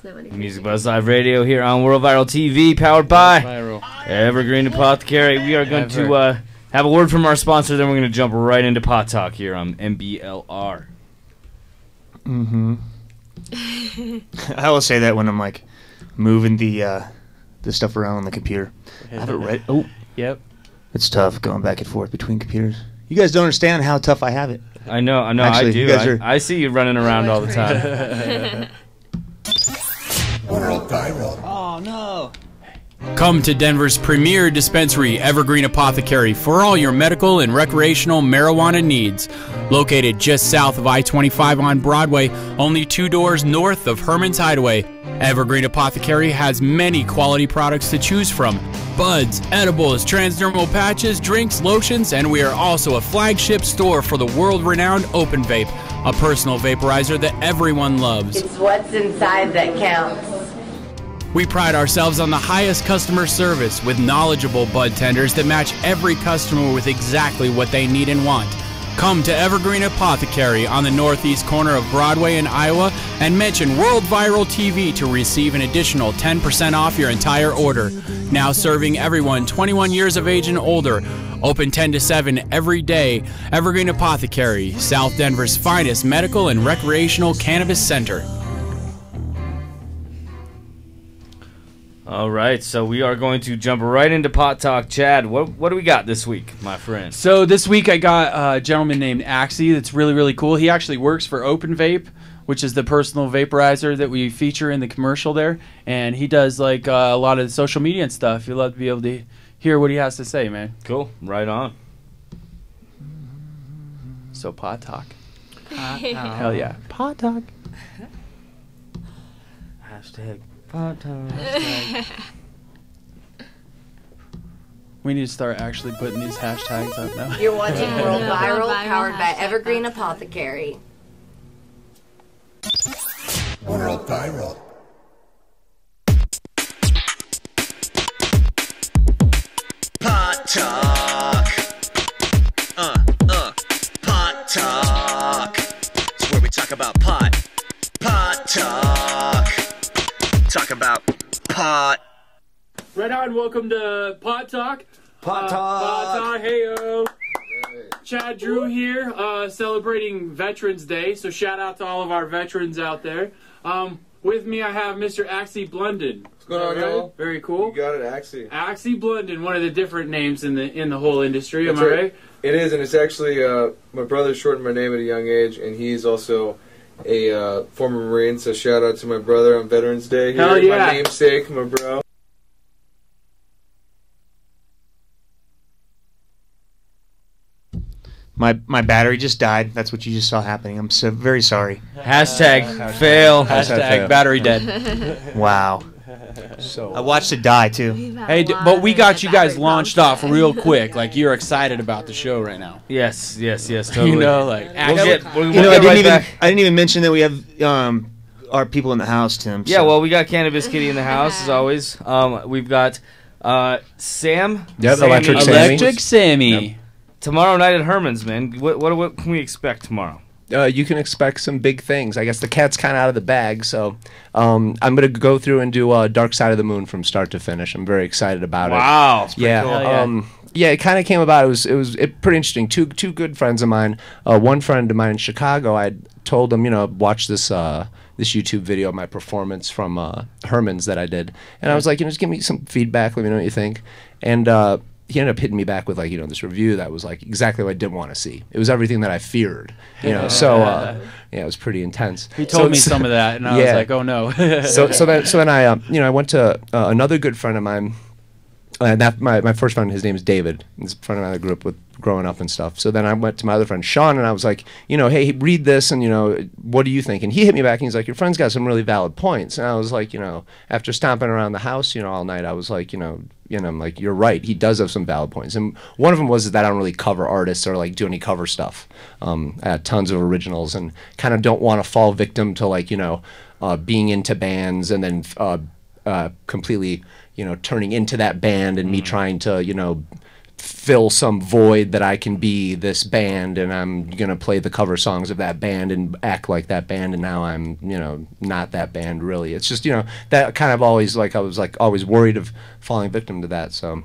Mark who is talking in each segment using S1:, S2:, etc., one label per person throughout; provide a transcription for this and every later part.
S1: Buzz now.
S2: Music Buzz Live Radio here on World Viral TV, powered by Evergreen Apothecary. We are going to have a word from our sponsor, then we're going to jump right into Pot Talk here on MBLR.
S3: I will say that when I'm like moving the stuff around on the computer. I have it right. Oh,
S4: yep.
S3: It's tough going back and forth between computers. You guys don't understand how tough I have it.
S2: I know.
S3: Actually,
S2: I do.
S3: you guys are...
S2: I see you running around all the time.
S5: World Viral.
S4: Oh no.
S6: Come to Denver's premier dispensary, Evergreen Apothecary, for all your medical and recreational marijuana needs. Located just south of I-25 on Broadway, only 2 doors north of Herman's Hideaway, Evergreen Apothecary has many quality products to choose from. Buds, edibles, transdermal patches, drinks, lotions, and we are also a flagship store for the world-renowned Open Vape, a personal vaporizer that everyone loves.
S7: It's what's inside that counts.
S6: We pride ourselves on the highest customer service with knowledgeable bud tenders that match every customer with exactly what they need and want. Come to Evergreen Apothecary on the northeast corner of Broadway in Iowa and mention World Viral TV to receive an additional 10% off your entire order. Now serving everyone 21 years of age and older. Open 10 to 7 every day. Evergreen Apothecary, South Denver's finest medical and recreational cannabis center.
S2: All right, so we are going to jump right into Pot Talk. Chad, what do we got this week, my friend?
S4: So this week I got a gentleman named Axie that's really cool. He actually works for Open Vape, which is the personal vaporizer that we feature in the commercial there. And he does like a lot of the social media and stuff. You'll love to be able to hear what he has to say, man.
S2: Cool, right on.
S4: So Pot Talk. Hell yeah. Pot Talk.
S2: Hashtag Pot Talk.
S4: We need to start actually putting these hashtags up now.
S7: You're watching World Viral, powered by Evergreen Apothecary.
S5: World Viral.
S8: Pot Talk. Pot Talk. It's where we talk about pot. Pot Talk. Talk about pot.
S4: Right on, welcome to Pot Talk.
S3: Pot Talk.
S4: Pot Talk, heyo. Chad Drew here, celebrating Veterans Day, so shout out to all of our veterans out there. With me I have Mr. Axie Blundon.
S9: What's going on, y'all?
S4: Very cool.
S9: You got it, Axie.
S4: Axie Blundon, one of the different names in the whole industry,
S9: That's
S4: am I right?
S9: It is, and it's actually, my brother shortened my name at a young age, and he's also a former Marine, so shout out to my brother on Veterans Day here.
S4: Hell yeah.
S9: My namesake, my bro.
S3: My battery just died. That's what you just saw happening. I'm so very sorry.
S2: Hashtag fail.
S4: Hashtag battery dead.
S3: Wow.
S4: So
S3: I watched it die too.
S4: Hey, but we got you guys launched off real quick. Like you're excited about the show right now.
S2: Yes, totally.
S4: You know, like
S2: We'll get
S3: I didn't even mention that we have our people in the house, Tim.
S2: Yeah, well, we got Cannabis Kitty in the house as always. We've got Sam.
S10: Yep,
S2: Sammy.
S4: Electric Sammy.
S2: Yep. Tomorrow night at Herman's, man. What can we expect tomorrow?
S10: You can expect some big things. I guess the cat's kind of out of the bag, so I'm going to go through and do Dark Side of the Moon from start to finish. I'm very excited about it.
S2: Wow.
S10: Yeah.
S2: Cool.
S10: Yeah, it kind of came about. It was pretty interesting. Two good friends of mine. One friend of mine in Chicago, I told him, watch this YouTube video of my performance from Herman's that I did. And I was like, just give me some feedback. Let me know what you think. And he ended up hitting me back with this review that was like exactly what I didn't want to see. It was everything that I feared, So yeah, it was pretty intense.
S4: He told me some of that, and I was like, oh no.
S10: so then I I went to another good friend of mine. My first friend, his name is David. He's a friend of mine I grew up with growing up and stuff. So then I went to my other friend Sean, and I was like, hey, read this, and what do you think? And he hit me back, and he's like, your friend's got some really valid points. And I was like, after stomping around the house, all night, I was like, I'm like, you're right. He does have some valid points. And one of them was that I don't really cover artists or do any cover stuff. I had tons of originals and kind of don't want to fall victim to being into bands and then completely, turning into that band and me trying to, fill some void that I can be this band, and I'm gonna play the cover songs of that band and act like that band, and now I'm, you know, not that band really. It's just, you know, that kind of always, like, I was like always worried of falling victim to that. So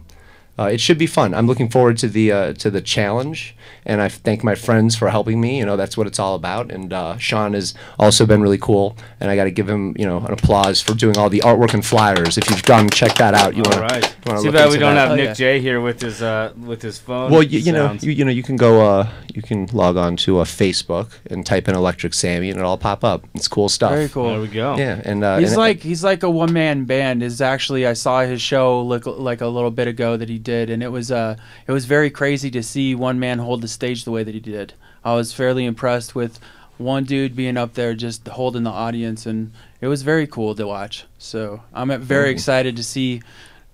S10: it should be fun. I'm looking forward to the challenge, and I thank my friends for helping me. You know, that's what it's all about. And Sean has also been really cool, and I got to give him, you know, an applause for doing all the artwork and flyers. If you've gone, check that out. You want to
S2: Too bad we don't have Nick J here with his phone.
S10: Well, you know, you can go, you can log on to Facebook and type in Electric Sammy, and it'll all pop up. It's cool stuff.
S4: Very cool.
S2: There we go.
S10: Yeah, and
S4: he's like a one-man band. Is actually, I saw his show like a little bit ago that he did, and it was very crazy to see one man hold the stage the way that he did. I was fairly impressed with one dude being up there just holding the audience, and it was very cool to watch. So I'm very excited to see,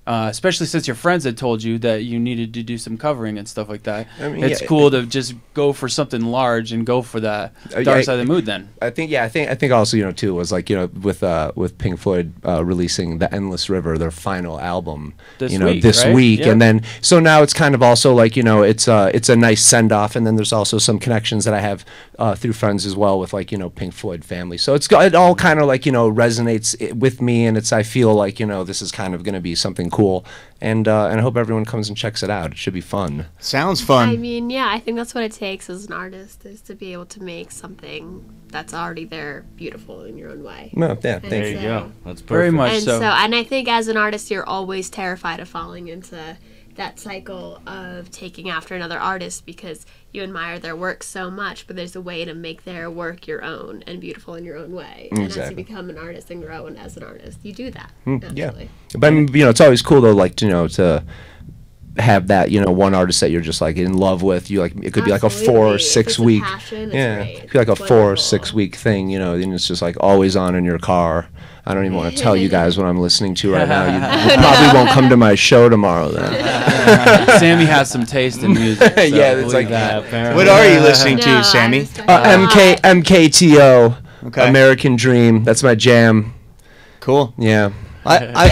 S4: especially since your friends had told you that you needed to do some covering and stuff like that. I mean, it's cool to just go for something large and go for that Dark Side of the Moon. Then
S10: I think also, you know, too, was like, you know, with Pink Floyd releasing The Endless River, their final album, this week,
S4: Yep.
S10: and then so now it's kind of also like, you know, it's a nice send off, and then there's also some connections that I have through friends as well with, like, you know, Pink Floyd family. So it all kind of, like, you know, resonates with me, and I feel like, you know, this is kind of going to be something cool, and I hope everyone comes and checks it out. It should be fun.
S3: Sounds fun.
S1: I mean, yeah, I think that's what it takes as an artist, is to be able to make something that's already there beautiful in your own way.
S10: No, yeah,
S2: there you go. That's perfect.
S4: Very much
S1: and
S4: so.
S1: And I think as an artist, you're always terrified of falling into that cycle of taking after another artist because you admire their work so much, but there's a way to make their work your own and beautiful in your own way. And as you become an artist and grow as an artist, you do that.
S10: Yeah, but I mean, you know, it's always cool though, like, you know, to have that, you know, one artist that you're just like in love with. You like, it could be like a 4 or 6 week, it could be like a 4 or 6 week thing, you know, and it's just like always on in your car. I don't even want to tell you guys what I'm listening to right now. You probably won't come to my show tomorrow then.
S4: Sammy has some taste in music. So
S10: yeah, it's like
S2: that.
S3: What are you listening to, Sammy?
S10: MKTO,
S3: Okay.
S10: American Dream. That's my jam.
S3: Cool.
S10: Yeah.
S3: I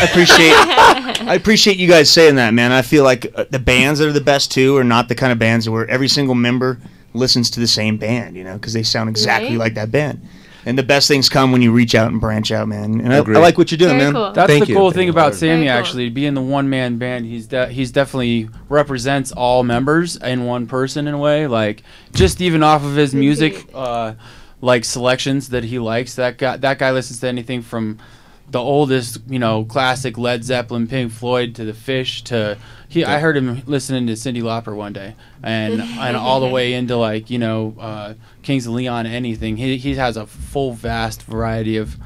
S3: appreciate you guys saying that, man. I feel like the bands that are the best too are not the kind of bands where every single member listens to the same band, you know, because they sound exactly like that band. And the best things come when you reach out and branch out, man. And I like what you're doing, man.
S1: Cool.
S4: That's
S10: Thank
S4: the
S10: you.
S4: cool thing about Sammy,
S1: Very cool.
S4: actually, being the one-man band. He's definitely represents all members in one person in a way. Like, just even off of his music, like selections that he likes. That guy listens to anything from the oldest, you know, classic Led Zeppelin, Pink Floyd, to the Fish, to I heard him listening to Cyndi Lauper one day, and all the way into, like, you know, Kings of Leon, anything. He has a full vast variety of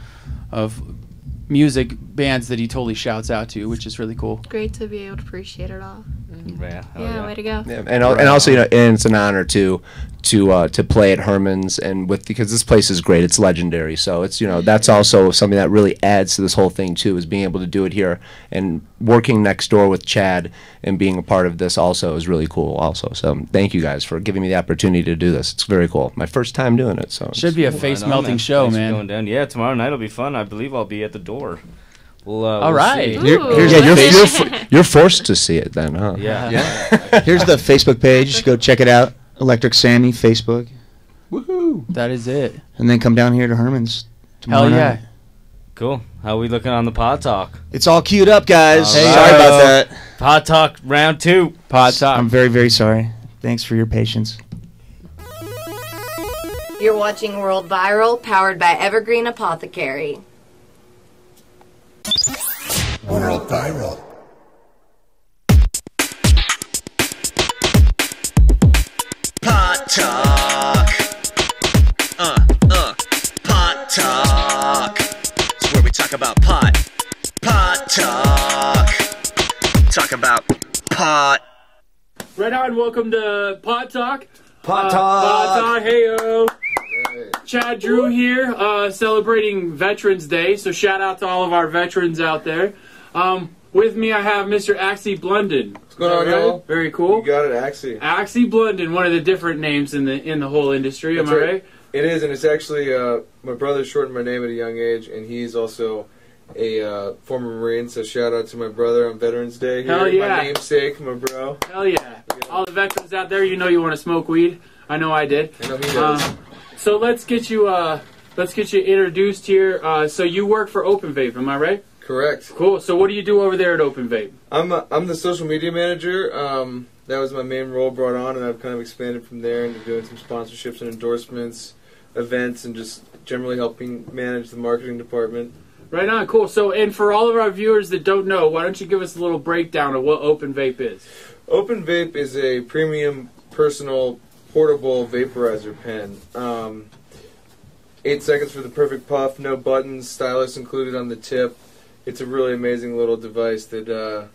S4: music bands that he totally shouts out to, which is really cool.
S1: Great to be able to appreciate it all.
S2: Yeah,
S1: way to go.
S10: Yeah, and also, you know, and it's an honor to play at Herman's, and because this place is great, it's legendary. So it's, you know, that's also something that really adds to this whole thing too, is being able to do it here, and working next door with Chad and being a part of this also is really cool also. So thank you guys for giving me the opportunity to do this. It's very cool. My first time doing it, so
S4: should be a face-melting show,
S2: Thanks
S4: man.
S2: for going down. Yeah, tomorrow night will be fun. I believe I'll be at the door.
S4: All right.
S10: You're forced to see it then, huh?
S2: Yeah.
S3: Here's the Facebook page. Go check it out. Electric Sammy Facebook.
S4: Woohoo! That is it.
S3: And then come down here to Herman's tomorrow
S4: Hell yeah.
S3: night.
S2: Cool. How are we looking on the Pod Talk?
S3: It's all queued up, guys.
S2: All right.
S3: Sorry about that.
S2: Pod Talk round 2.
S4: Pod Talk.
S3: I'm very, very sorry. Thanks for your patience.
S7: You're watching World Viral, powered by Evergreen Apothecary.
S5: World Viral.
S8: Pot Talk. Pot Talk. It's where we talk about pot. Pot Talk. Talk about pot.
S4: Right on. Welcome to Pod Talk.
S3: Pot Talk.
S4: Pod Talk. Hey-o. Chad Drew here, celebrating Veterans Day, so shout out to all of our veterans out there. With me I have Mr. Axie Blundon.
S9: What's going on, y'all?
S4: Very cool.
S9: You got it, Axie.
S4: Axie Blundon, one of the different names in the whole industry,
S9: That's
S4: am I right?
S9: It is, and it's actually, my brother shortened my name at a young age, and he's also a former Marine, so shout out to my brother on Veterans Day here.
S4: Hell yeah.
S9: My namesake, my bro.
S4: Hell yeah.
S6: all the veterans out there, you know you want to smoke weed. I know I did.
S9: I know he does.
S6: So let's get you introduced here. So you work for Open Vape, am I right?
S9: Correct.
S6: Cool. So what do you do over there at Open Vape?
S9: I'm the social media manager. That was my main role brought on, and I've kind of expanded from there into doing some sponsorships and endorsements, events, and just generally helping manage the marketing department.
S6: Right on, cool. So, and for all of our viewers that don't know, why don't you give us a little breakdown of what Open Vape is?
S9: Open Vape is a premium, personal, portable vaporizer pen. 8 seconds for the perfect puff, no buttons, stylus included on the tip. It's a really amazing little device that'll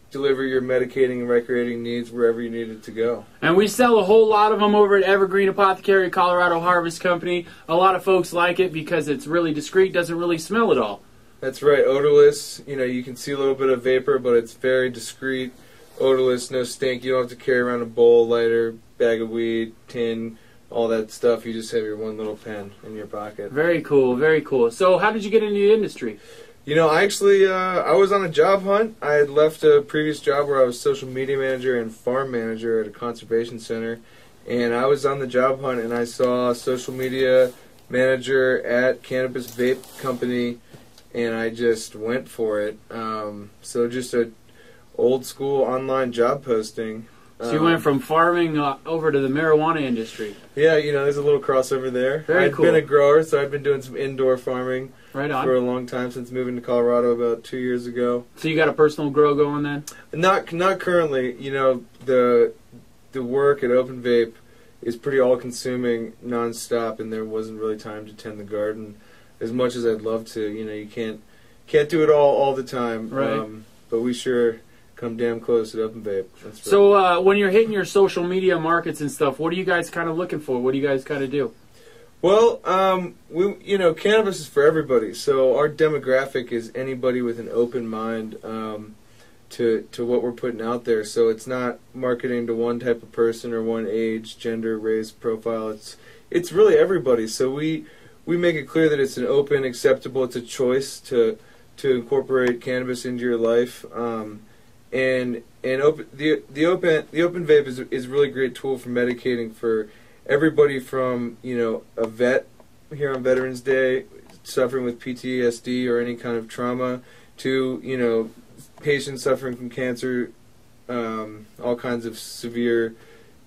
S9: deliver your medicating and recreating needs wherever you need it to go.
S6: And we sell a whole lot of them over at Evergreen Apothecary, Colorado Harvest Company. A lot of folks like it because it's really discreet, doesn't really smell at all.
S9: That's right, odorless. You know, you can see a little bit of vapor, but it's very discreet, odorless, no stink. You don't have to carry around a bowl, lighter, bag of weed, tin, all that stuff. You just have your one little pen in your pocket.
S6: Very cool, very cool. So how did you get into the industry?
S9: You know, I was on a job hunt. I had left a previous job where I was social media manager and farm manager at a conservation center. And I was on the job hunt, and I saw social media manager at Kannabis Vape Company, and I just went for it. So just a old school online job posting.
S6: So you went from farming over to the marijuana industry.
S9: Yeah, you know, there's a little crossover there.
S6: Very cool.
S9: I've been a grower, so I've been doing some indoor farming.
S6: Right on.
S9: For a long time, since moving to Colorado about 2 years ago.
S6: So you got a personal grow going then?
S9: Not currently. You know, the work at Open Vape is pretty all-consuming, non-stop, and there wasn't really time to tend the garden as much as I'd love to. You know, you can't do it all the time.
S6: Right.
S9: But we sure come damn close at Open Vape. That's right.
S6: So when you're hitting your social media markets and stuff, what are you guys kind of looking for? What do you guys kind of do?
S9: Well, cannabis is for everybody. So our demographic is anybody with an open mind to what we're putting out there. So it's not marketing to one type of person or one age, gender, race, profile. It's really everybody. So we make it clear that it's an open, acceptable. It's a choice to incorporate cannabis into your life. And the open vape is a really great tool for medicating for everybody from, you know, a vet here on Veterans Day suffering with PTSD or any kind of trauma to, you know, patients suffering from cancer, all kinds of severe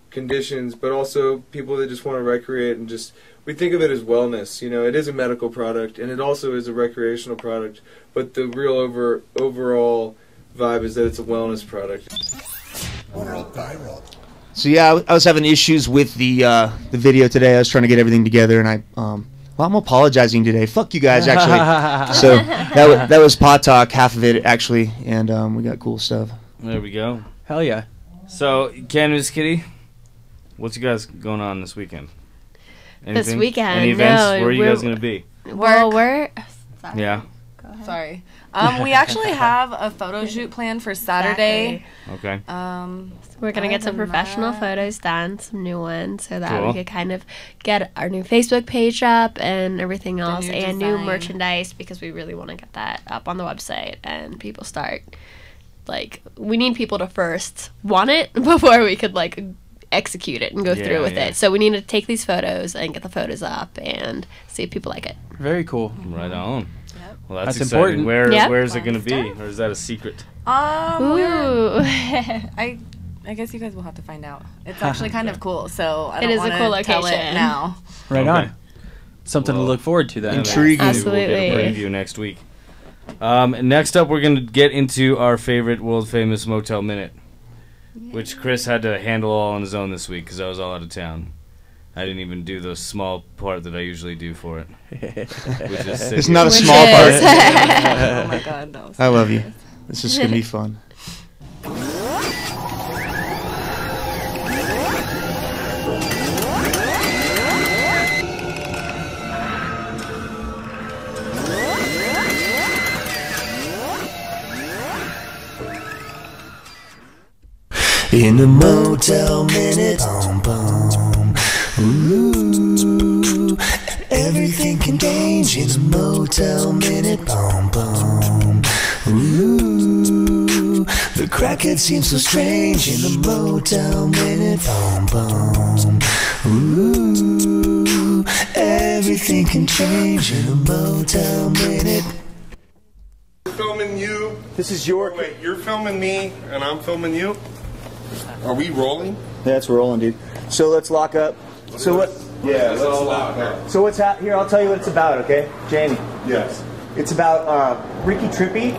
S9: conditions, but also people that just want to recreate and just, we think of it as wellness. You know, it is a medical product and it also is a recreational product, but the real overall vibe is that it's a wellness product.
S3: So yeah, I was having issues with the video today. I was trying to get everything together, and I'm apologizing today. Fuck you guys, actually. So that was Pot Talk, half of it actually, and we got cool stuff.
S2: There we go.
S4: Hell yeah.
S2: So Cannabis Kitty, what's you guys going on this weekend? Anything?
S1: This weekend?
S2: Any events?
S1: No,
S2: where are you guys gonna be?
S11: Well, we're sorry.
S2: Yeah.
S11: Sorry. We actually have a photo shoot planned for Saturday.
S2: Okay.
S1: We're going to get some professional photos done, some new ones, so that
S2: Cool.
S1: we could kind of get our new Facebook page up and everything else,
S11: new
S1: and new
S11: design.
S1: merchandise, because we really want to get that up on the website and people start, like, we need people to first want it before we could, like, execute it and go through with it. So we need to take these photos and get the photos up and see if people like it.
S4: Very cool.
S2: Right on. Well, that's
S4: That's
S2: exciting.
S4: important.
S2: Where is it going to be, or is that a secret?
S1: Ooh.
S11: I guess you guys will have to find out. It's actually kind of cool, so I
S1: It
S11: don't
S1: is a
S11: want
S1: cool
S11: to tell it
S1: location.
S11: now.
S4: Right
S2: Okay.
S4: on. Something to look forward to then.
S3: Intriguing.
S1: Absolutely.
S2: We'll get a preview next week. Next up, we're going to get into our favorite world-famous Motel Minute, which Chris had to handle all on his own this week because I was all out of town. I didn't even do the small part that I usually do for it. Which is
S3: It's not a small part.
S11: Oh my god, that was
S3: I love you. This is going to be fun.
S5: In a motel minute, boom, boom. Ooh, everything can change in a motel minute, boom, boom. Ooh, the crackhead seems so strange in the Motel Minute. Ooh, everything can change in a Motel Minute.
S12: Filming you.
S3: This is your.
S12: Wait, you're filming me and I'm filming you? Are we rolling?
S3: Yeah, it's rolling, dude. So let's lock up. So what?
S12: Yeah, let's lock up.
S3: So what's here? I'll tell you what it's about, okay, Jamie?
S12: Yes.
S3: It's about Ricky Trippy.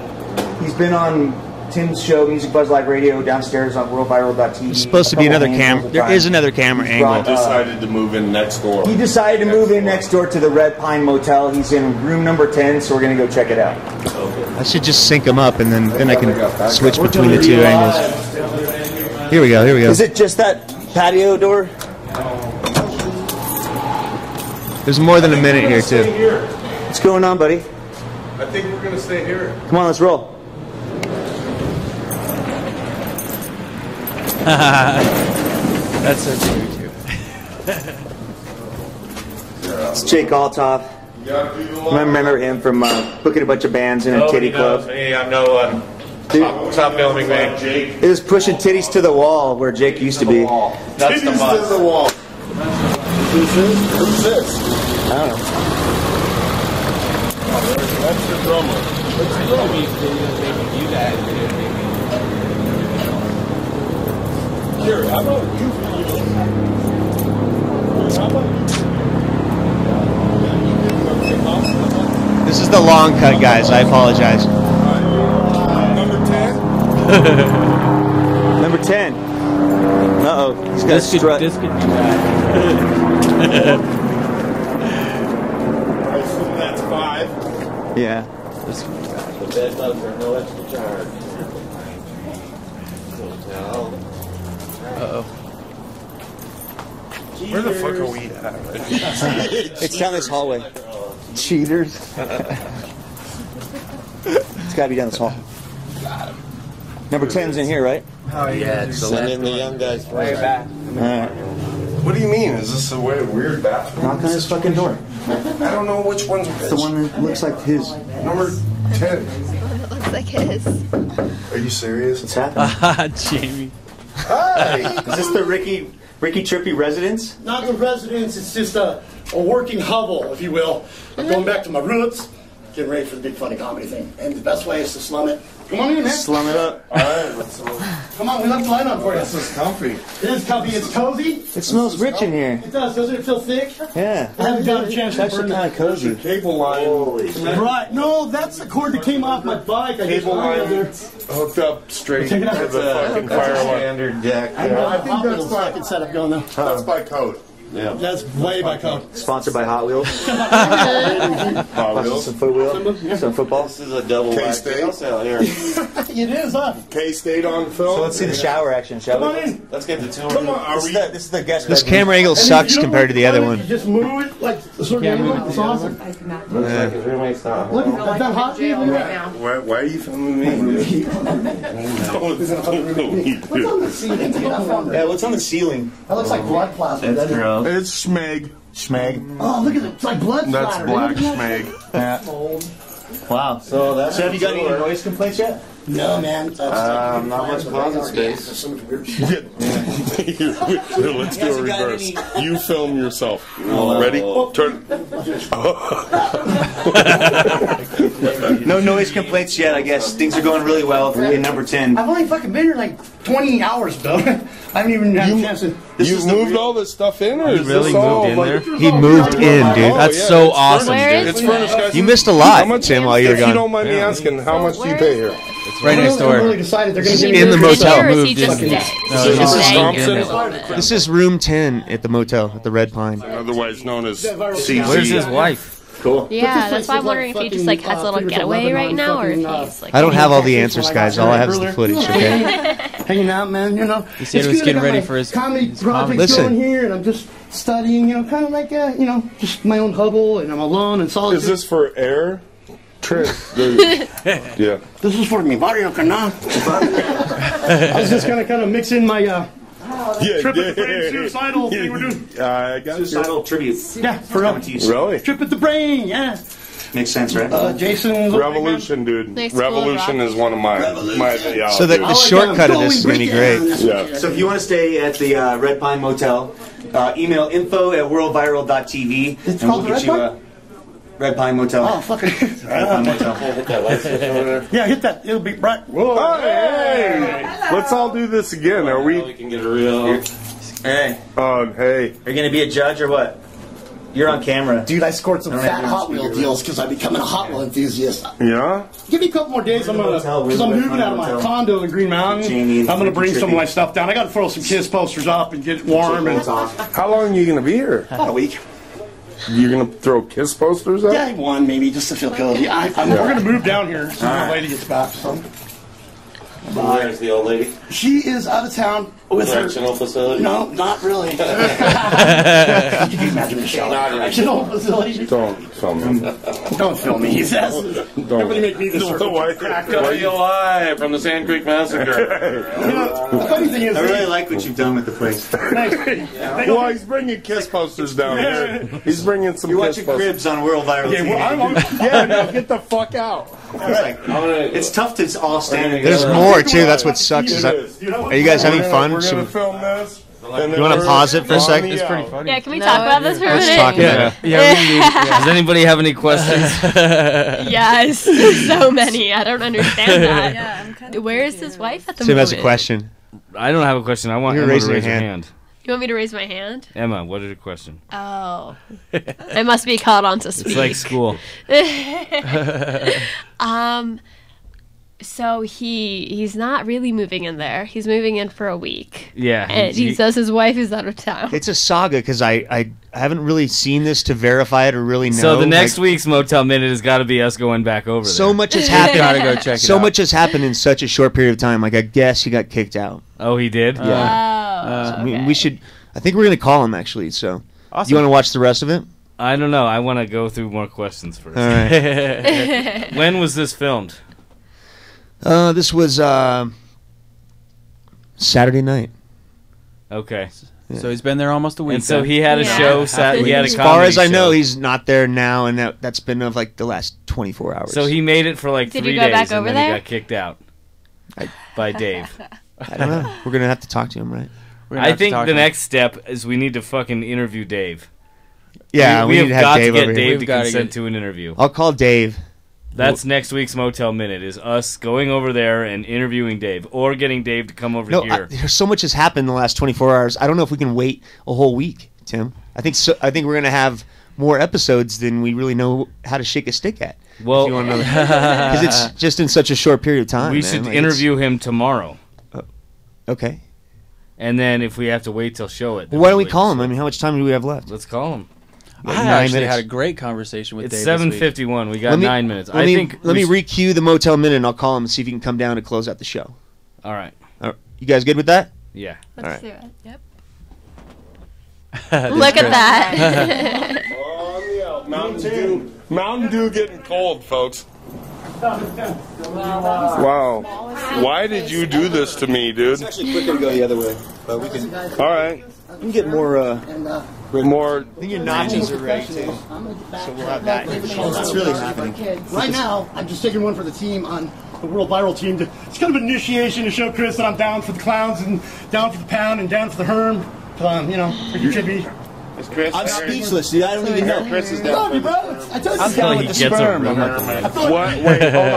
S3: He's been on Tim's show, Music Buzz Live Radio, downstairs on worldviral.tv. There's supposed to be another camera. There is another camera angle.
S12: I decided to move in next door.
S3: He decided to move in next door to the Red Pine Motel. He's in room number 10, so we're going to go check it out. Okay. I should just sync them up, and then I can switch between the two angles. Here we go, here we go. Is it just that patio door? There's more than a minute here, too. What's going on, buddy?
S12: I think we're going to stay here.
S3: Come on, let's roll.
S4: That's so true, too.
S3: It's Jake Altoff. Remember him from booking a bunch of bands in a titty club?
S12: Hey, I know. Top filming man. Jake.
S3: It was pushing titties to the wall where Jake used to be.
S12: That's the bus. To the wall. Who's this?
S3: I don't know.
S12: That's the drummer. That's the drummer. Here, how about you?
S3: This is the long cut, guys. I apologize.
S12: Number 10?
S3: Number 10. Uh-oh. He's got a strut.
S4: This could be bad.
S12: I assume that's 5.
S3: Yeah.
S4: This could be bad.
S13: The bed bugs are no extra charge.
S4: Uh-oh.
S12: Where the fuck are we at?
S3: It's down this hallway. Cheaters. It's got to be down this hall. Number 10's in here, right?
S13: Oh, yeah. Send in the young guys way back.
S3: All right.
S12: What do you mean? Is this a weird bathroom?
S3: Knock on his fucking door.
S12: I don't know which one's which.
S3: It's the one that looks like his.
S12: Number 10.
S1: It looks like his.
S12: Are you serious?
S3: What's happening?
S4: Jamie.
S12: Hi!
S3: Is this the Ricky Trippy residence?
S14: Not the residence, it's just a working hovel, if you will. I'm going back to my roots, getting ready for the big funny comedy thing. And the best way is to slum it. Come on in, man.
S3: Slum it up.
S12: All right, let's
S14: Come on, we left the light on for you.
S12: This is comfy.
S14: It is comfy, it's cozy.
S3: It smells rich in here.
S14: It does, doesn't it feel thick?
S3: Yeah.
S14: I haven't got a chance
S3: It's
S14: to
S3: actually
S14: burn
S3: kind of cozy.
S12: Cable line.
S14: Right, no, that's the cord that came off my bike. I
S12: Cable line
S14: there.
S12: hooked up straight to
S14: Take it out.
S12: the fucking fire line.
S13: Standard jack.
S14: I know, I
S12: think
S14: think
S12: that's
S14: that's fucking setup going though.
S12: That's by code.
S13: Yeah.
S14: That's way by code.
S3: Sponsored by Hot Wheels.
S12: Hot Wheels.
S3: Some football. Some football.
S13: This is a double
S12: K-State.
S13: wax out here.
S14: It is, huh?
S12: K-State on film.
S3: So let's see the shower action, shall
S14: Come
S3: we?
S14: on in.
S13: Let's get the tour.
S12: Come on, are we?
S3: This is the guest. This
S14: bedroom.
S3: camera angle
S14: And if
S3: sucks
S14: you don't
S3: compared to the other
S14: want
S3: one.
S14: it, you just move it like the sort of angle. It's awesome.
S13: Looks like his roommate's not.
S14: Look, is that hot for you?
S12: Why are you filming me?
S3: Yeah, what's on the ceiling?
S14: That looks like blood plasma.
S3: That's gross.
S12: It's Schmeg.
S3: Schmeg.
S14: Oh, look at it. It's like blood
S12: That's
S14: splatter.
S12: black
S14: Look at that.
S12: Schmeg.
S3: Wow. So have you got any noise complaints yet?
S14: No, man.
S13: Not much closet space.
S12: Let's do a reverse. You film yourself. Ready? Turn.
S3: No noise complaints yet, I guess. Things are going really well in number 10.
S14: I've only fucking been here like 20 hours, though. I haven't even had a chance to...
S12: You moved all this stuff in, or is
S2: really
S12: this all
S2: moved in
S12: like,
S2: there?
S3: He moved in, dude.
S4: That's so awesome, dude.
S12: It's furnished, guys.
S3: You missed a lot,
S12: How much,
S3: Tim, while you were
S12: if you
S3: gone.
S12: don't mind me asking, how much do you pay here?
S4: It's right next door.
S14: I'm really decided they're going to
S3: In the motel.
S1: Or is he
S4: Moved
S1: just
S4: in.
S1: staying?
S4: No,
S1: He's
S12: this is
S1: staying
S12: Thompson.
S1: here for a little bit.
S3: This is room 10 at the motel, at the Red Pine.
S12: Otherwise known as
S2: Where's
S12: CZ.
S2: his wife?
S3: Cool.
S1: Yeah, that's why I'm wondering if he just like has a little getaway right now, or if he's like.
S3: I don't have all the answers, guys. All I have is the footage, okay?
S14: hanging out, man, you know.
S4: He said
S14: It's
S4: he was
S14: good. I
S4: getting
S14: got
S4: ready
S14: my
S4: for his
S14: comedy
S4: his
S14: project
S3: Listen.
S14: going here, and I'm just studying, you know, kind of like, you know, just my own hubble, and I'm alone and solitude.
S12: Is this for air? Yeah.
S14: This is for mi barrio, carnal. I was just gonna kind of mix in my trip at the brain suicidal thing we're doing.
S12: I got
S3: Suicidal tribute.
S14: Yeah, for real.
S12: Really?
S14: Trip at the brain, yeah.
S3: Makes sense, right?
S14: Jason.
S12: Revolution, dude.
S1: Nice school
S12: Revolution
S1: rock.
S12: is one of my ideologies.
S3: So the shortcut of this is going to be great.
S12: Yeah.
S3: So if you want to stay at the Red Pine Motel, email info@worldviral.tv.
S14: It's called the Red Pine?
S3: Red Pine Motel.
S14: Oh, fucking.
S3: Red Pine Motel.
S13: Hit that light switch over there.
S14: Yeah, hit that. It'll be bright.
S12: Whoa, hey! Let's all do this again. Are we?
S13: We can get a real.
S3: Hey.
S12: Hey.
S3: Are you going to be a judge or what? You're on camera.
S14: Dude, I scored some
S3: I don't
S14: fat
S3: have
S14: Hot
S3: to
S14: Wheel
S3: speak
S14: deals because I'm becoming a Hot Wheel enthusiast.
S12: Yeah?
S14: Give me a couple more days. I'm gonna, because I'm moving out of my condo in Green Mountain. I'm gonna bring some of my stuff down. I got to throw some Kiss posters up and get it warm. And
S12: How long are you going to be here?
S14: about a week.
S12: You're going to throw Kiss posters up?
S14: Yeah, one maybe just to feel cozy. We're gonna move down here as soon as the lady gets back. So.
S13: Where's the old lady?
S14: She is out of town with her
S13: Correctional facility?
S14: No, not really. Can you imagine Michelle? Correctional facility.
S12: Don't film me.
S14: Don't film me. He says.
S12: Don't.
S14: Everybody make me this sort of crack up.
S13: Live from the Sand Creek Massacre.
S14: The funny thing is,
S3: I really like what you've done with the place.
S12: Well, he's bringing Kiss posters down here. He's bringing some
S3: You're
S12: Kiss
S3: watching
S12: posters.
S3: Cribs on World Viral TV.
S12: Yeah, now get the fuck out.
S3: It's tough to all stand together.
S10: There's more too. That's what sucks. Are you guys having fun?
S12: We're going to film this.
S10: You want to pause it for a sec?
S4: It's pretty funny.
S1: Yeah, can we talk about this for a
S10: Let's
S1: minute?
S10: talk about it.
S2: Does anybody have any questions?
S1: Yes, so many. I don't understand that.
S11: Yeah, I'm kind of.
S1: Where is his wife at the
S10: Tim
S1: moment?
S10: has a question.
S2: I don't have a question. I want
S10: You're
S2: Emma to
S10: raising
S2: raise
S10: your
S2: her
S10: hand.
S2: hand.
S1: You want me to raise my hand?
S2: Emma, what is your question?
S1: Oh, I must be called on to speak.
S2: It's like school.
S1: So he's not really moving in there. He's moving in for a week.
S2: Yeah.
S1: And he says his wife is out of town.
S10: It's a saga because I haven't really seen this to verify it or really know.
S2: So the next week's Motel Minute has got to be us going back over there.
S10: So much has happened.
S4: Gotta go check it
S10: So
S4: out.
S10: much has happened in such a short period of time. Like I guess he got kicked out.
S2: Oh, he did?
S10: Yeah.
S1: Oh,
S10: We should. I think we're gonna call him actually. So
S4: Awesome.
S10: you want to watch the rest of it?
S2: I don't know. I want to go through more questions first.
S10: All right.
S2: When was this filmed?
S10: This was Saturday night.
S2: Okay.
S4: So he's been there almost a week.
S2: And so
S4: then.
S2: he had a show. He had a
S10: As
S2: comedy
S10: far as I know,
S2: show.
S10: he's not there now, and that's been of like the last 24 hours.
S2: So he made it for like
S1: Did
S2: 3
S1: you go
S2: days,
S1: back
S2: and
S1: over
S2: then
S1: there?
S2: he got kicked out by Dave.
S10: I don't know. We're gonna have to talk to him, right?
S4: We're gonna
S2: I
S4: have to
S2: think
S4: talk
S2: the
S4: to him.
S2: next step is we need to fucking interview Dave.
S10: Yeah,
S2: we
S10: need
S2: have
S10: to have
S2: got
S10: Dave
S2: to
S10: over
S2: get
S10: here.
S2: Dave
S4: We've
S2: to
S4: gotta
S2: consent
S4: get-
S2: to an interview.
S10: I'll call Dave.
S2: That's next week's Motel Minute, is us going over there and interviewing Dave, or getting Dave to come over
S10: No,
S2: here.
S10: there's so much has happened in the last 24 hours. I don't know if we can wait a whole week, Tim. I think we're gonna have more episodes than we really know how to shake a stick at.
S2: Well,
S10: because it's just in such a short period of time.
S2: we
S10: man.
S2: should
S10: Like,
S2: interview him tomorrow.
S10: Okay.
S2: And then if we have to wait till show it.
S10: Well, why don't we call him? I mean, how much time do we have left?
S2: Let's call him.
S4: I
S10: 9
S4: actually
S10: minutes.
S4: had a great conversation with
S2: It's
S4: Dave this week.
S2: 7:51. We got 9 minutes.
S10: Let me re-cue the Motel Minute, and I'll call him and see if he can come down to close out the show.
S2: All right.
S10: You guys good with that?
S2: Yeah.
S1: Let's
S10: All right.
S1: do it. Yep.
S4: This
S1: Look at
S4: Chris.
S1: that.
S12: Mountain Dew getting cold, folks. Wow. Why did you do this to me, dude?
S3: It's actually quicker to go the other way, but we can.
S12: All right.
S3: We can get more.
S12: More.
S10: I think your nachos are ready too, so we'll have that.
S3: It's really happening.
S14: Right now, I'm just taking one for the team on the World Viral team. It's kind of an initiation to show Chris that I'm down for the clowns and down for the pound and down for the herm. You should be.
S3: I'm speechless, dude. I don't even know.
S12: Chris is
S14: I love you, bro. I told you
S12: I'm down with the sperm. What? Wait, hold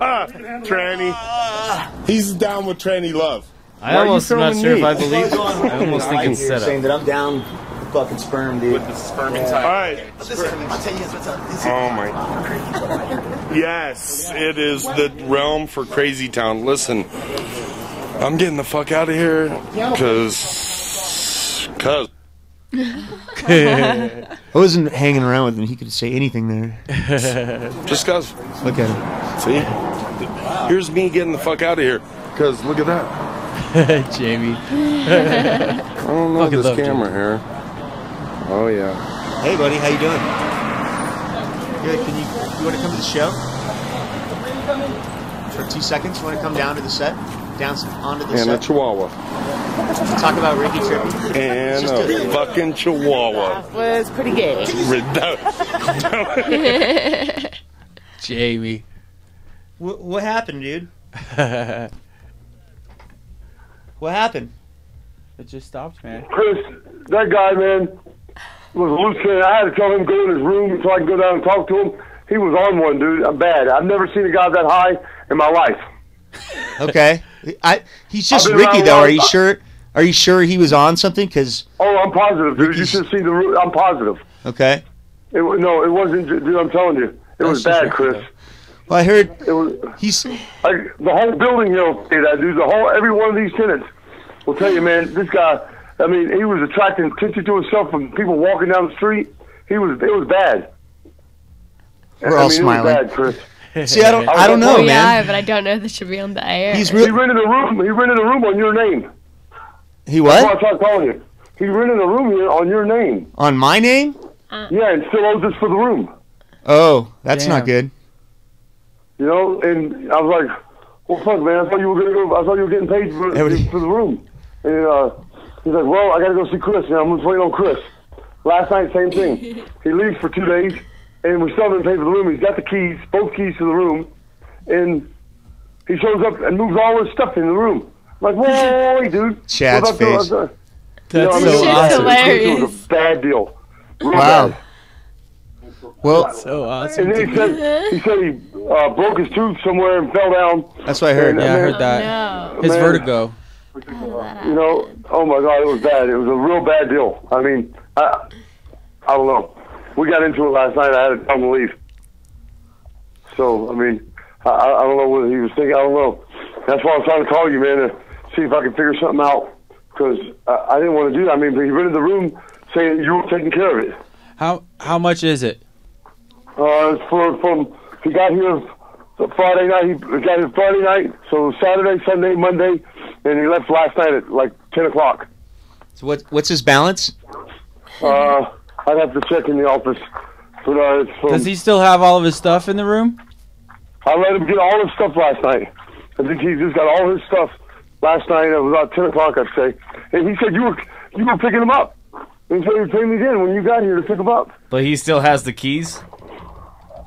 S12: on. Tranny. He's down with Tranny Love.
S2: I almost am not sure if I believe it. I almost think it's set
S3: saying
S2: up.
S3: that I'm down with fucking sperm, dude.
S12: With the sperm inside. All right.
S14: I'll tell you what's up.
S12: Oh my. Yes, it is the realm for Crazy Town. Listen, I'm getting the fuck out of here because.
S10: I wasn't hanging around with him. He could say anything there.
S12: Just cause.
S10: Look at him.
S12: See? Here's me getting the fuck out of here. Because look at that.
S4: Jamie.
S12: I don't know
S4: Fucking
S12: this
S4: love
S12: camera here. Oh, yeah.
S10: Hey, buddy. How you doing? Good. You want to come to the show? For 2 seconds? You want to come down to the set?
S3: down onto the
S12: And
S3: set.
S12: a chihuahua.
S3: Talk about Ricky tripping.
S12: And a fucking chihuahua.
S11: That was pretty gay.
S4: Jamie.
S3: What happened, dude? What happened?
S4: It just stopped, man.
S15: Chris, that guy, man, was hallucinating. I had to tell him to go in his room so I can go down and talk to him. He was on one, dude. I'm bad. I've never seen a guy that high in my life.
S3: Okay. He's just
S15: I've been
S3: Ricky,
S15: around
S3: though.
S15: a
S3: Are you
S15: lot.
S3: sure? Are you sure he was on something? Cause
S15: I'm positive, dude. You should see the room. I'm positive.
S3: okay.
S15: No, it wasn't, dude. I'm telling you, it was bad, Chris.
S3: Well, I heard
S15: it was.
S3: The
S15: whole building here will say that, dude. Every one of these tenants will tell you, man. This guy. I mean, he was attracting attention to himself from people walking down the street. It was bad.
S3: We're all smiling.
S15: It was bad, Chris.
S3: See, I don't know,
S1: We
S3: man.
S1: are, but I don't know if this should be on the air.
S15: He rented a room. He rented a room on your name.
S3: He what?
S15: That's what I'm telling you. He rented a room here on your name.
S3: On my name?
S15: Yeah, and still owes us for the room.
S3: Oh, that's not good.
S15: You know, and I was like, "Well, fuck, man. I thought you were gonna go. I thought you were getting paid for the room." And he's like, "Well, I gotta go see Chris. And I'm just waiting on Chris." Last night, same thing. He leaves for 2 days, and we still haven't paid for the room. He's got the keys, both keys to the room, and he shows up and moves all his stuff in the room. I'm like, whoa, dude.
S3: Chad's face.
S15: That's
S3: so awesome.
S15: It was a bad deal. Real
S3: Wow.
S15: bad.
S3: Well,
S4: so awesome.
S15: And then he said he broke his tooth somewhere and fell down.
S3: That's what I heard.
S15: And,
S4: Yeah, I
S15: man,
S4: heard that. His
S15: man,
S4: vertigo.
S15: You know, oh my God, it was bad. It was a real bad deal. I mean, I don't know. We got into it last night. I had to tell him to leave. So, I mean, I don't know what he was thinking. I don't know. That's why I'm trying to call you, man, to see if I can figure something out. Because I didn't want to do that. I mean, he rented the room saying you were taking care of it.
S4: How much is it?
S15: From he got here Friday night. He got here Friday night. So Saturday, Sunday, Monday, and he left last night at like 10 o'clock.
S3: So what's his balance?
S15: I'd have to check in the office. But it's from,
S4: Does he still have all of his stuff in the room?
S15: I let him get all his stuff last night. I think he just got all his stuff last night. It was about 10 o'clock, I'd say. And he said you were picking him up. And so he paid me again when you got here to pick him up.
S2: But he still has the keys?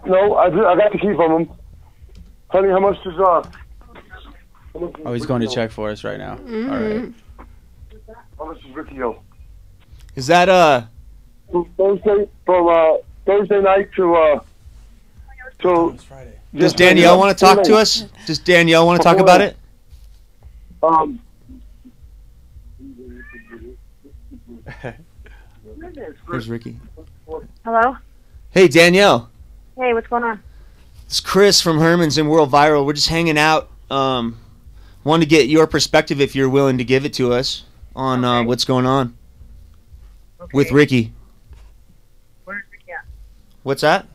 S15: No, I got the key from him. Honey, how much does
S4: Oh, he's going to check for us right now.
S1: Mm-hmm.
S4: All right.
S15: how much does Ricky owe?
S3: Is that
S15: Thursday night to
S3: Does Danielle want to talk to us? Does Danielle want to talk about it? Where's Ricky?
S16: Hello?
S3: Hey, Danielle.
S16: Hey, what's going on?
S3: It's Chris from Herman's and World Viral. We're just hanging out. Wanted to get your perspective, if you're willing to give it to us, on what's going on with Ricky.
S16: Where's Ricky at?
S3: What's that?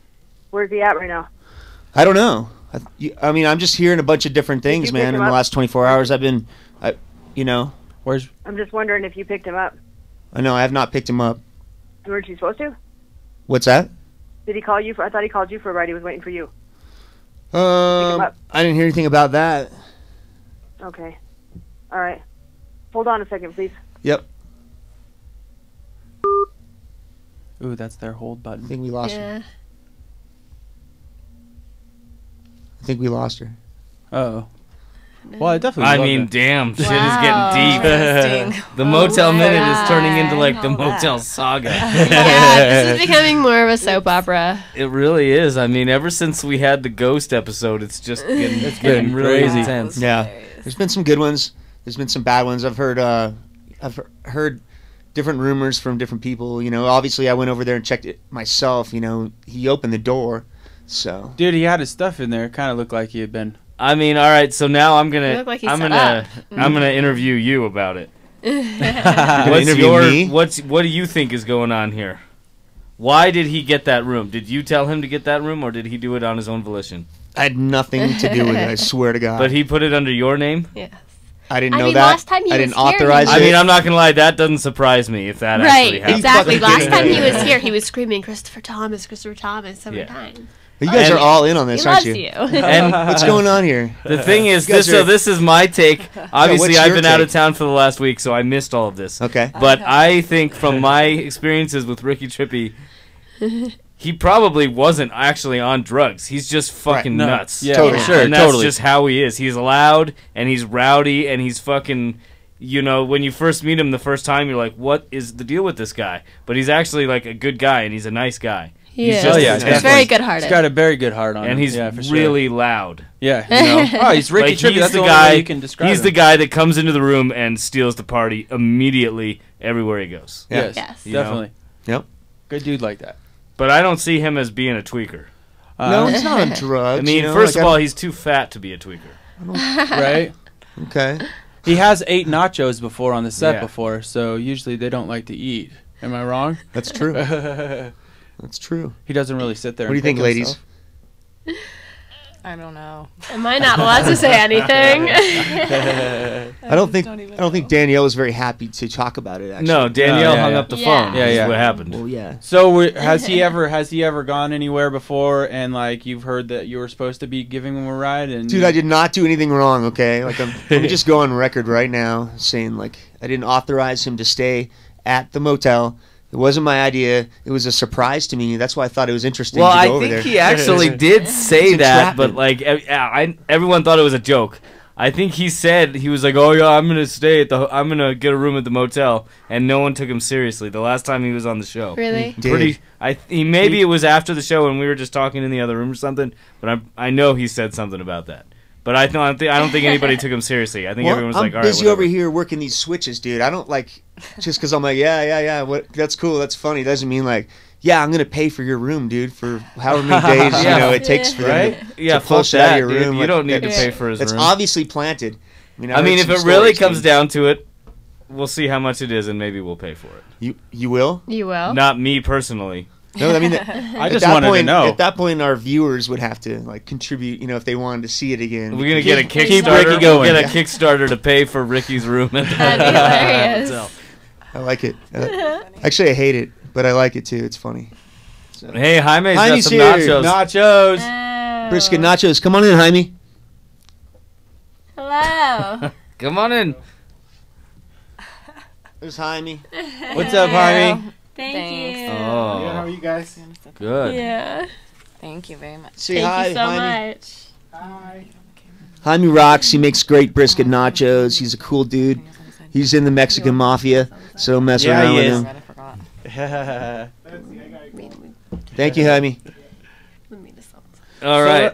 S16: Where's he at right now?
S3: I don't know. I mean, I'm just hearing a bunch of different things,
S16: you
S3: man.
S16: pick
S3: In
S16: him
S3: the
S16: up?
S3: last 24 hours, I've been,
S4: Where's?
S16: I'm just wondering if you picked him up.
S3: I know I have not picked him up.
S16: Weren't you supposed to?
S3: What's that?
S16: Did he call you? I thought he called you for a ride. He was waiting for you.
S3: I didn't hear anything about that.
S16: Okay. All right. Hold on a second, please.
S3: Yep.
S4: Ooh, that's their hold button.
S3: I think we lost her. I think we lost her.
S4: Oh. Well, I definitely.
S2: I
S4: love
S2: mean,
S4: it.
S2: damn, shit is getting deep. The Motel Minute is turning into like the Motel Saga.
S1: Yeah, this is becoming more of a soap opera.
S2: It really is. I mean, ever since we had the Ghost episode, it's just getting really
S3: crazy.
S2: intense.
S3: Yeah, there's been some good ones. There's been some bad ones. I've heard different rumors from different people. You know, obviously I went over there and checked it myself. You know, he opened the door, so.
S4: Dude, he had his stuff in there. It kind of looked like he had been.
S2: I mean, all right. So now I'm
S1: You
S2: gonna
S1: look like he's
S2: I'm
S1: set
S2: gonna
S1: up.
S2: I'm gonna interview you about it.
S3: Interview me?
S2: What do you think is going on here? Why did he get that room? Did you tell him to get that room, or did he do it on his own volition?
S3: I had nothing to do with it. I swear to God.
S2: But he put it under your name.
S1: Yes.
S3: I didn't
S1: I
S3: know
S1: mean,
S3: that.
S1: last time he
S3: I
S1: was
S3: didn't
S1: here,
S3: authorize
S2: I
S3: it.
S2: mean, I'm not gonna lie. That doesn't surprise me if that actually
S1: Right,
S2: happened.
S1: exactly. Last time he was here, he was screaming Christopher Thomas so many times.
S3: You guys are all in on this,
S1: He
S3: aren't
S1: loves
S3: you?
S1: you.
S2: And
S3: what's going on here?
S2: The thing is,
S3: You guys
S2: this is my take. Obviously,
S3: what's
S2: I've
S3: your
S2: been out of
S3: take?
S2: town for the last week, so I missed all of this.
S3: Okay.
S2: But I think from my experiences with Ricky Trippy, he probably wasn't actually on drugs. He's just fucking
S4: No.
S2: nuts.
S4: Yeah, totally. Sure,
S2: and that's
S4: totally.
S2: just how he is. He's loud, and he's rowdy, and he's fucking... You know, when you first meet him the first time, you're like, what is the deal with this guy? But he's actually, like, a good guy, and he's a nice guy.
S1: He's
S2: He's
S1: very good-hearted.
S4: He's got a very good heart on him.
S2: And he's
S4: yeah, for sure.
S2: really loud.
S4: Yeah.
S2: You know?
S4: Oh, he's Ricky Trippy. That's the only way you can describe
S2: He's
S4: him.
S2: the guy that comes into the room and steals the party immediately everywhere he goes.
S4: Yes,
S1: Yes.
S2: You know?
S4: definitely.
S3: Yep.
S4: Good dude like that.
S2: But I don't see him as being a tweaker.
S3: No, he's not on drugs.
S2: I mean,
S3: you know,
S2: first
S3: like,
S2: of all, he's too fat to be a tweaker.
S4: Right?
S3: Okay.
S4: He has ate nachos before on the set
S2: Yeah.
S4: before, so usually they don't like to eat. Am I wrong?
S3: That's true. That's true.
S4: He doesn't really sit there.
S3: What do you
S4: and
S3: think,
S4: pick
S3: ladies?
S4: himself.
S11: I don't know.
S1: Am I not allowed to say anything?
S3: I don't think Danielle was very happy to talk about it. Actually,
S2: No, Danielle hung up the phone.
S4: Yeah,
S2: is
S4: yeah.
S2: what happened.
S3: Well, yeah.
S4: So has he ever gone anywhere before and like you've heard that you were supposed to be giving him a ride and
S3: Dude, I did not do anything wrong. Okay, like let me just go on record right now saying like I didn't authorize him to stay at the motel. It wasn't my idea. It was a surprise to me. That's why I thought it was interesting
S2: Well,
S3: to
S2: I
S3: go over
S2: think
S3: there.
S2: he actually did say
S3: It's
S2: that, but
S3: entrapment.
S2: like everyone thought it was a joke. I think he said he was like, "Oh yeah, I'm gonna get a room at the motel," and no one took him seriously. The last time he was on the show,
S1: Really?
S2: Maybe it was after the show when we were just talking in the other room or something. But I know he said something about that. But I don't think anybody took him seriously. I think everyone was
S3: I'm
S2: like, "All right,
S3: busy
S2: whatever."
S3: over here working these switches, dude. I don't like just because I'm like, yeah. What? That's cool. That's funny. Doesn't mean like, yeah, I'm gonna pay for your room, dude, for however many days
S2: Yeah.
S3: you know it takes for them
S2: Right?
S3: to,
S2: Yeah,
S3: to pull
S2: fuck
S3: shit out
S2: that,
S3: of your
S2: dude.
S3: room.
S2: You
S3: Like,
S2: don't need to
S3: that's-
S2: pay for his
S3: That's
S2: room.
S3: obviously planted.
S2: I mean, if
S3: heard
S2: it
S3: some
S2: really
S3: stories,
S2: comes
S3: dude.
S2: down to it, we'll see how much it is, and maybe we'll pay for it.
S3: You will?
S1: You will?
S2: Not me personally.
S3: No, I mean,
S4: I just wanted to know.
S3: At that point, our viewers would have to like contribute. You know, if they wanted to see it again.
S2: We're gonna get a Kickstarter.
S4: keep Ricky going.
S2: We'll get a Kickstarter to pay for Ricky's room at the
S1: That'd be hilarious.
S2: hotel.
S3: I like it. Actually, I hate it, but I like it too. It's funny. So.
S2: Hey, Jaime's got
S3: Jaime's
S2: some
S3: here.
S2: nachos.
S1: Oh.
S3: Brisket nachos. Come on in, Jaime.
S1: Hello.
S2: Come on in.
S3: There's Jaime.
S4: What's up, Jaime?
S1: Thank you.
S2: Oh,
S12: How are you guys?
S2: good.
S1: Yeah.
S11: Thank you very much.
S3: Say
S1: Thank
S3: hi,
S1: you so
S3: Jaime.
S1: much.
S12: Hi.
S3: Jaime rocks. He makes great brisket nachos. He's a cool dude. He's in the Mexican mafia, so don't mess
S4: Yeah,
S3: around
S4: he
S3: with
S4: is.
S3: him. Thank you, Jaime.
S2: All right.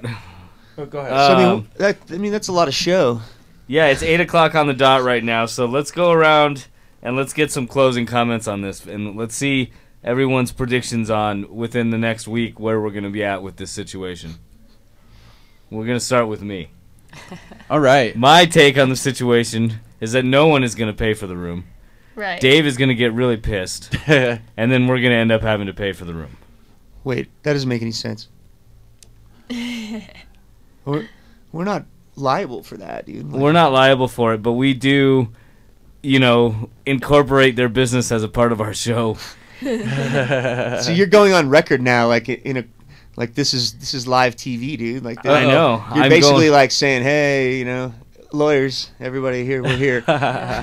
S4: Oh, go ahead.
S3: So, I mean, that's a lot of show.
S2: Yeah, it's 8:00 on the dot right now. So let's go around and let's get some closing comments on this, and let's see everyone's predictions on within the next week where we're going to be at with this situation. We're going to start with me.
S4: All right.
S2: My take on the situation is that no one is going to pay for the room.
S1: Right.
S2: Dave is going to get really pissed, and then we're going to end up having to pay for the room.
S3: Wait, that doesn't make any sense. We're not liable for that, dude.
S2: We're not liable for it, but we do, incorporate their business as a part of our show.
S3: So you're going on record now, like this is live TV, dude. Like
S2: I know.
S3: You're
S2: I'm
S3: basically
S2: going-
S3: like saying, hey, lawyers, everybody here, we're here.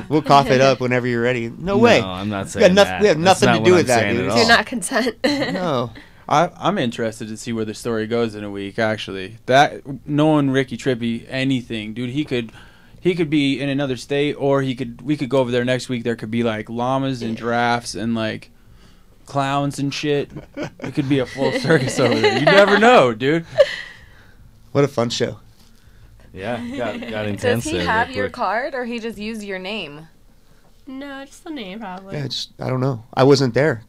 S3: We'll cough it up whenever you're ready. No way.
S2: No, I'm not
S3: We
S2: saying
S3: got
S2: that.
S3: we have
S2: That's
S3: nothing
S2: not
S3: to do
S2: what
S3: with
S2: I'm
S3: that,
S2: saying
S3: dude.
S2: at
S1: Do
S2: all.
S1: not consent.
S3: No.
S4: I'm interested to see where the story goes in a week. Actually, that knowing Ricky Trippy, anything, dude, he could be in another state, or we could go over there next week. There could be like llamas and giraffes and like clowns and shit. It could be a full circus over there. You never know, dude.
S3: What a fun show.
S2: Yeah, got intense.
S11: Does he
S2: there
S11: have
S2: real
S11: your
S2: quick.
S11: card, or he just used your name?
S1: No, just the name probably.
S3: Yeah, I don't know. I wasn't there.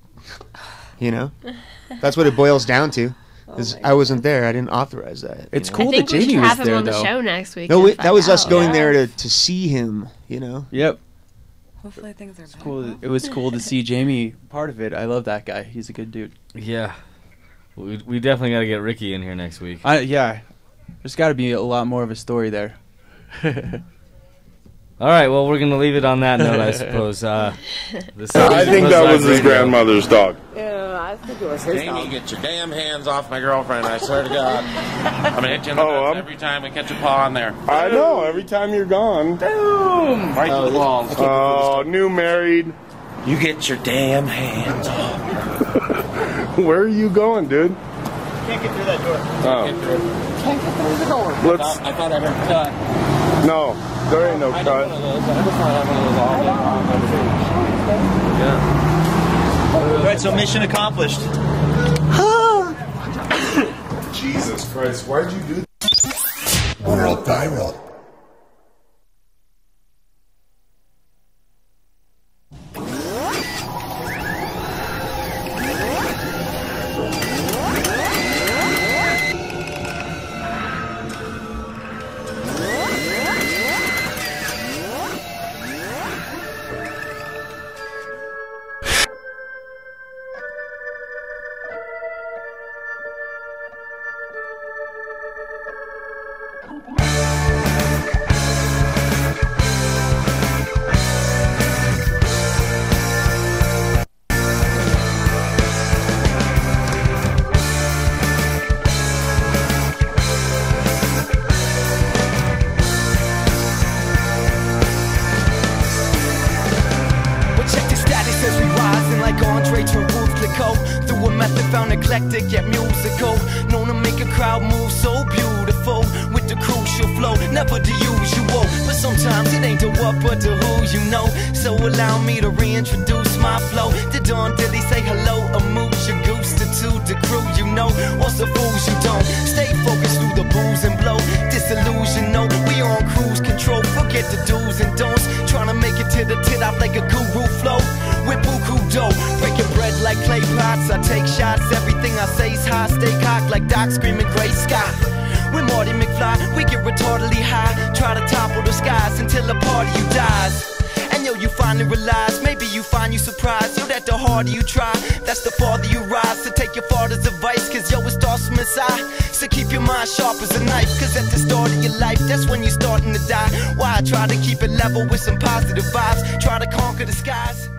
S3: That's what it boils down to. Is I wasn't there. I didn't authorize that.
S4: It's
S1: I
S4: cool that
S1: think we should
S4: Jamie was
S1: have him
S4: there
S1: on the
S4: though.
S1: show next week.
S3: No,
S1: and
S3: that was
S1: find
S3: us
S1: out.
S3: going there to see him.
S4: Yep.
S11: Hopefully things are better.
S4: Cool. It was cool to see Jamie part of it. I love that guy. He's a good dude.
S2: Yeah, we definitely got to get Ricky in here next week.
S4: Yeah. There's got to be a lot more of a story there.
S2: All right, well, we're gonna leave it on that note, I suppose.
S12: I think that was his grandmother's dog.
S11: Yeah,
S7: I think it was his
S13: Jamie,
S7: dog.
S13: get your damn hands off my girlfriend, I swear to God. I'm gonna hit you in the nuts every time we catch a paw on there.
S12: I know, every time you're gone.
S13: Boom! Right to the balls.
S12: Oh, new married.
S13: You get your damn hands off.
S12: Where are you going, dude?
S14: Can't get through that door.
S12: Oh.
S7: Can't get through the door.
S13: I thought I heard cut.
S12: No, there ain't no cut.
S13: I never thought I had one of those all day long. Yeah.
S3: All right, so mission accomplished.
S12: Jesus Christ, why'd you do that?
S5: World viral. Through a method found eclectic yet musical, known to make a crowd move so beautiful with the crucial flow, never the usual. But sometimes it ain't the what but the who you know. So allow me to reintroduce my flow. The Don Dilly say hello, a mooch, a goose, the crew you know. Also fools you don't. Stay focused through the booze and blow. Disillusion, no, we on cruise control. Forget the do's and don'ts. Trying to make it to the tit up like a guru flow. With buku dough, breaking bread like clay pots. I take shots, everything I say's high. Stay cocked like Doc screaming gray sky. With Marty McFly, we get retardedly high. Try to topple the skies until the party you dies. And yo, you finally realize, maybe you find you surprised. Yo, that the harder you try, that's the farther you rise. So take your father's advice, cause yo, it starts from inside. So keep your mind sharp as a knife, cause at the start of your life, that's when you're starting to die. Why I try to keep it level with some positive vibes. Try to conquer the skies.